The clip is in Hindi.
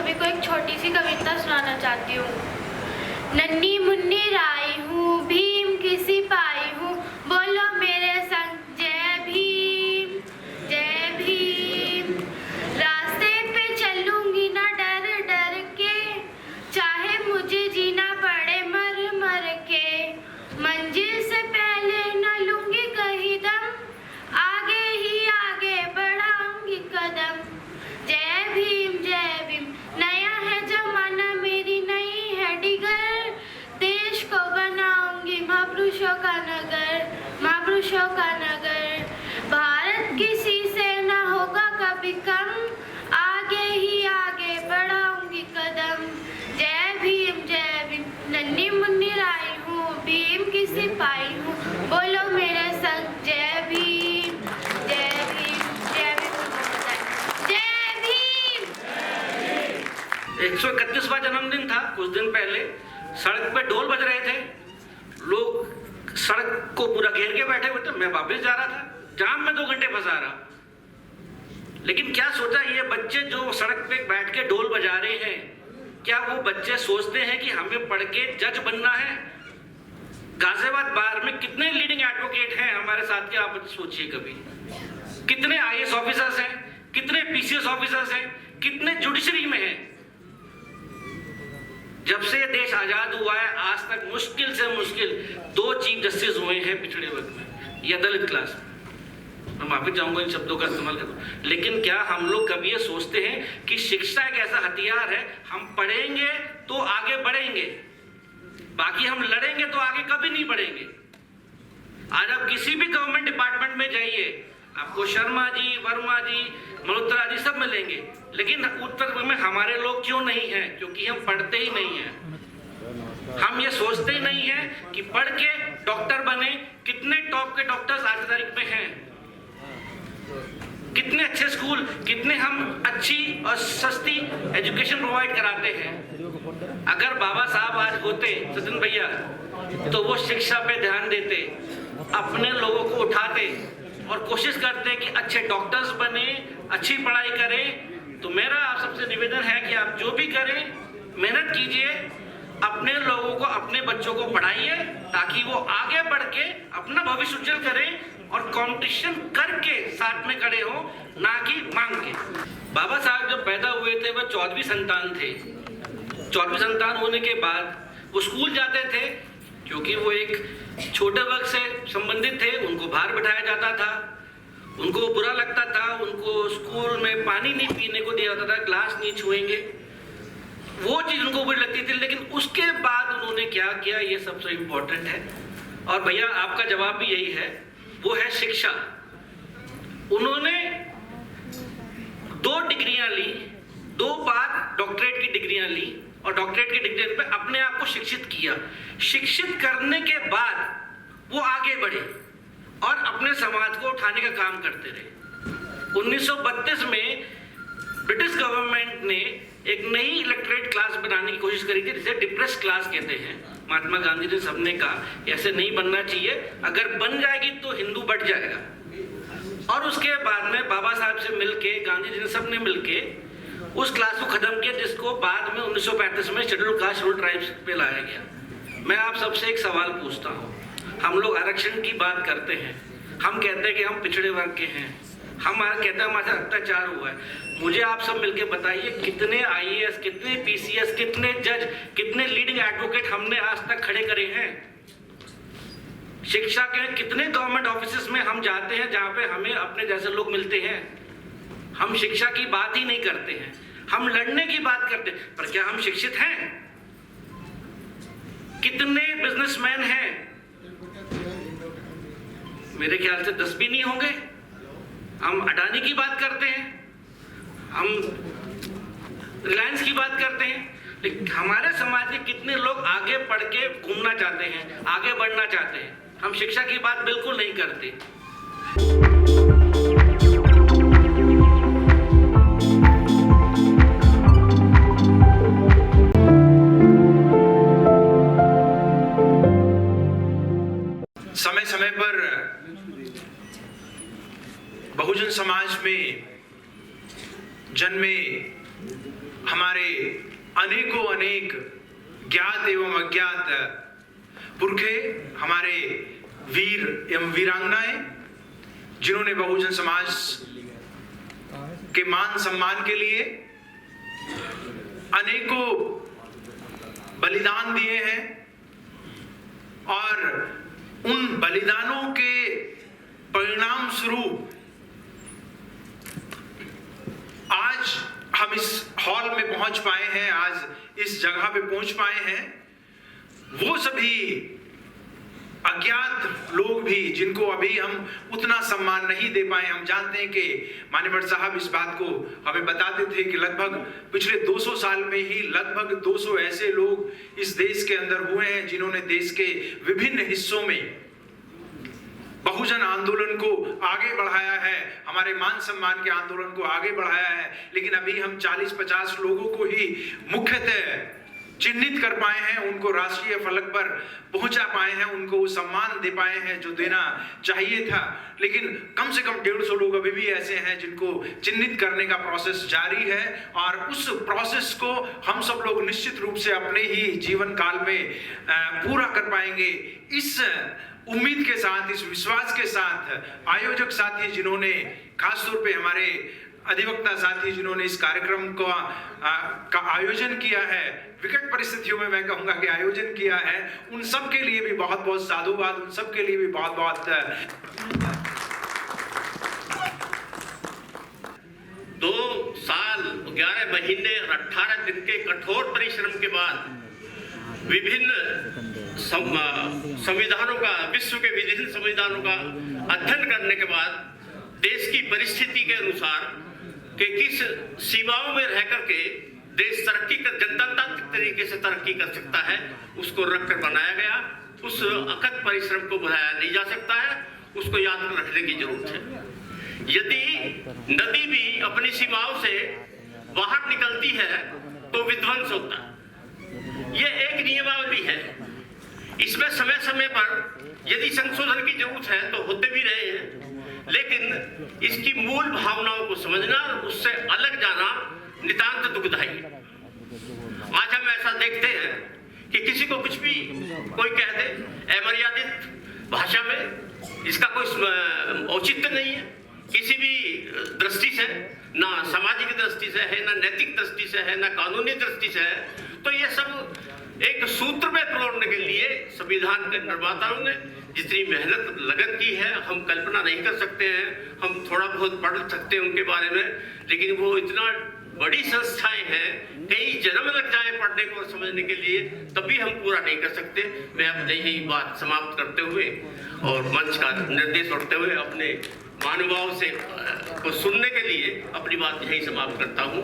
सभी को एक छोटी सी कविता सुनाना चाहती हूँ। नन्ही मुन्नी राई हूँ, भीम की सिपाही हूँ, बोलो मेरे संग जय भीम जय भीम। रास्ते पे चलूंगी ना डर डर के, चाहे मुझे जीना पड़े मर मर के। मंजिल से पहले न लूंगी कहीं दम, आगे ही आगे बढ़ाऊंगी कदम। जय भीम नया है जमाना, मेरी नई है डिगर। देश को बनाऊंगी महापुरुषों का नगर, महापुरुषों का नगर। भारत किसी से ना होगा कभी कम, आगे ही आगे बढ़ाऊंगी कदम। जय भीम नन्ही मुन्नी राई हूँ, भीम की सिपाही हूँ, बोलो मेरे संग जय भीम जय भीम जय भीम जय भीम। 131वां जन्मदिन था। कुछ दिन पहले सड़क पे ढोल बज रहे थे, लोग सड़क को पूरा घेर के बैठे हुए थे। मैं वापस जा रहा था, जाम में 2 घंटे फंसा रहा। लेकिन क्या सोचा ये बच्चे जो सड़क पे बैठ के ढोल बजा रहे हैं, क्या वो बच्चे सोचते हैं कि हमें पढ़ के जज बनना है? गाजियाबाद बार में कितने लीडिंग एडवोकेट हैं हमारे साथ के, आप सोचिए कभी। कितने आईएएस ऑफिसर्स हैं, कितने पीसीएस ऑफिसर्स हैं, कितने जुडिशरी में हैं। जब से ये देश आजाद हुआ है आज तक मुश्किल से मुश्किल 2 चीफ जस्टिस हुए हैं पिछड़े वर्ग में या दलित क्लास में। मैं माफी चाहूंगा इन शब्दों का इस्तेमाल करूं, लेकिन क्या हम लोग कभी ये सोचते हैं कि शिक्षा एक ऐसा हथियार है, हम पढ़ेंगे तो आगे बढ़ेंगे, बाकी हम लड़ेंगे तो आगे कभी नहीं बढ़ेंगे। आज आप किसी भी गवर्नमेंट डिपार्टमेंट में जाइए, आपको शर्मा जी, वर्मा जी, मल्होत्रा जी सब मिलेंगे, लेकिन उत्तर में हमारे लोग क्यों नहीं हैं? क्योंकि हम पढ़ते ही नहीं हैं। हम ये सोचते ही नहीं हैं कि पढ़ के डॉक्टर बने। कितने टॉप के डॉक्टर्स आज की तारीख में हैं, कितने अच्छे स्कूल, कितने हम अच्छी और सस्ती एजुकेशन प्रोवाइड कराते हैं। अगर बाबा साहब आज होते सचिन भैया, तो वो शिक्षा पे ध्यान देते, अपने लोगों को उठाते और कोशिश करते कि अच्छे डॉक्टर्स बने, अच्छी पढ़ाई करें। तो मेरा आप सबसे निवेदन है कि आप जो भी करें मेहनत कीजिए, अपने लोगों को, अपने बच्चों को पढ़ाइए, ताकि वो आगे बढ़ के अपना भविष्य उज्जवल करें और कंपटीशन करके साथ में खड़े हो, ना कि मांग के। बाबा साहब जब पैदा हुए थे वह 14वीं संतान थे। 14वीं संतान होने के बाद वो स्कूल जाते थे, क्योंकि वो एक छोटे वर्ग से संबंधित थे, उनको बाहर बिठाया जाता था, उनको बुरा लगता था, उनको स्कूल में पानी नहीं पीने को दिया जाता था, ग्लास नहीं छुएंगे, वो चीज उनको बुरी लगती थी। लेकिन उसके बाद उन्होंने क्या किया, ये सबसे इंपॉर्टेंट है। और भैया आपका जवाब भी यही है, वो है शिक्षा। उन्होंने 2 डिग्रियां ली, 2 बार डॉक्टरेट की डिग्रियां ली और डॉक्टरेट की डिग्री पे अपने आप को शिक्षित किया। शिक्षित करने के बाद वो आगे बढ़े और अपने समाज को उठाने का काम करते रहे। 1932 में ब्रिटिश गवर्नमेंट ने एक नई इलेक्टोरेट क्लास बनाने की कोशिश करी थी, जिसे डिप्रेस क्लास कहते हैं। महात्मा गांधी ने सबने कहा ऐसे नहीं बनना चाहिए, अगर बन जाएगी तो हिंदू बढ़ जाएगा। और उसके बाद में बाबा साहब से मिलके, गांधी जी ने सबने मिलके उस क्लास को खत्म किया, जिसको बाद में 1935 में शेड्यूल कास्ट शेड्यूल ट्राइब्स पे लाया गया। मैं आप सबसे एक सवाल पूछता हूँ, हम लोग आरक्षण की बात करते हैं, हम कहते हैं कि हम पिछड़े वर्ग के हैं, हम कहते हैं हमारे अत्याचार हुआ है। मुझे आप सब मिलके बताइए कितने आईएएस, कितने पीसीएस, कितने जज, कितने लीडिंग एडवोकेट हमने आज तक खड़े करे हैं। शिक्षा के कितने गवर्नमेंट ऑफिसेस में हम जाते हैं जहां पे हमें अपने जैसे लोग मिलते हैं। हम शिक्षा की बात ही नहीं करते हैं, हम लड़ने की बात करते हैं, पर क्या हम शिक्षित हैं? कितने बिजनेसमैन हैं? मेरे ख्याल से 10 भी नहीं होंगे। हम अडानी की बात करते हैं, हम रिलायंस की बात करते हैं, लेकिन हमारे समाज के कितने लोग आगे पढ़ के घूमना चाहते हैं, आगे बढ़ना चाहते हैं? हम शिक्षा की बात बिल्कुल नहीं करते। समय समय पर बहुजन समाज में जन्मे हमारे अनेकों अनेक ज्ञात एवं अज्ञात पुरखे, हमारे वीर एवं वीरांगनाएं, जिन्होंने बहुजन समाज के मान सम्मान के लिए अनेकों बलिदान दिए हैं, और उन बलिदानों के परिणाम स्वरूप आज हम इस हॉल में पहुंच पाए हैं, आज इस जगह पे पहुंच पाए हैं। वो सभी अज्ञात लोग भी जिनको अभी हम उतना सम्मान नहीं दे पाए, हम जानते हैं कि मान्यवर साहब इस बात को हमें बताते थे कि लगभग पिछले 200 साल में ही लगभग 200 ऐसे लोग इस देश के अंदर हुए हैं जिन्होंने देश के विभिन्न हिस्सों में बहुजन आंदोलन को आगे बढ़ाया है, हमारे मान सम्मान के आंदोलन को आगे बढ़ाया है। लेकिन अभी हम 40-50 लोगों को ही मुख्यतः चिन्हित कर पाए हैं, उनको राष्ट्रीय फलक पर पहुंचा पाए हैं, उनको वो सम्मान दे पाए हैं जो देना चाहिए था। लेकिन कम से कम 150 लोग अभी भी ऐसे हैं जिनको चिन्हित करने का प्रोसेस जारी है, और उस प्रोसेस को हम सब लोग निश्चित रूप से अपने ही जीवन काल में पूरा कर पाएंगे। इस उम्मीद के साथ, इस विश्वास के साथ आयोजक साथी जिन्होंने, खासतौर पे हमारे अधिवक्ता साथी जिन्होंने इस कार्यक्रम का आयोजन किया है, विकट परिस्थितियों में मैं कहूंगा कि आयोजन किया है, उन सब के लिए भी बहुत बहुत साधुवाद, उन सब के लिए भी बहुत बहुत 2 साल 11 महीने और 18 दिन के कठोर परिश्रम के बाद विभिन्न संविधानों का, विश्व के विभिन्न संविधानों का अध्ययन करने के बाद देश की परिस्थिति के अनुसार कि किस सीमाओं में रह करके देश तरक्की कर, जनतांत्रिक तरीके से तरक्की कर सकता है, उसको रखकर बनाया गया। उस अकथ परिश्रम को बढ़ाया नहीं जा सकता है, उसको याद रखने की जरूरत है। यदि नदी भी अपनी सीमाओं से बाहर निकलती है तो विध्वंस होता है, ये एक नियमावली है। इसमें समय समय पर यदि संशोधन की जरूरत है तो होते भी रहे हैं, लेकिन इसकी मूल भावनाओं को समझना और उससे अलग जाना नितांत दुखदायी। आज हम ऐसा देखते हैं कि किसी को कुछ भी कोई कह दे अमर्यादित भाषा में, इसका कोई औचित्य नहीं है किसी भी दृष्टि से, ना सामाजिक दृष्टि से है, ना नैतिक दृष्टि से है, ना कानूनी दृष्टि से है। तो ये सब एक सूत्र में परोड़ने के लिए संविधान के निर्माताओं ने जितनी मेहनत लगन की है हम कल्पना नहीं कर सकते हैं। हम थोड़ा बहुत पढ़ सकते हैं उनके बारे में, लेकिन वो इतना बड़ी संस्थाएं हैं, कई जन्म लग जाए पढ़ने को और समझने के लिए, तभी हम पूरा नहीं कर सकते। मैं अपने ही बात समाप्त करते हुए और मंच का निर्देश उठते हुए अपने महानुभाव से को सुनने के लिए अपनी बात यही समाप्त करता हूँ।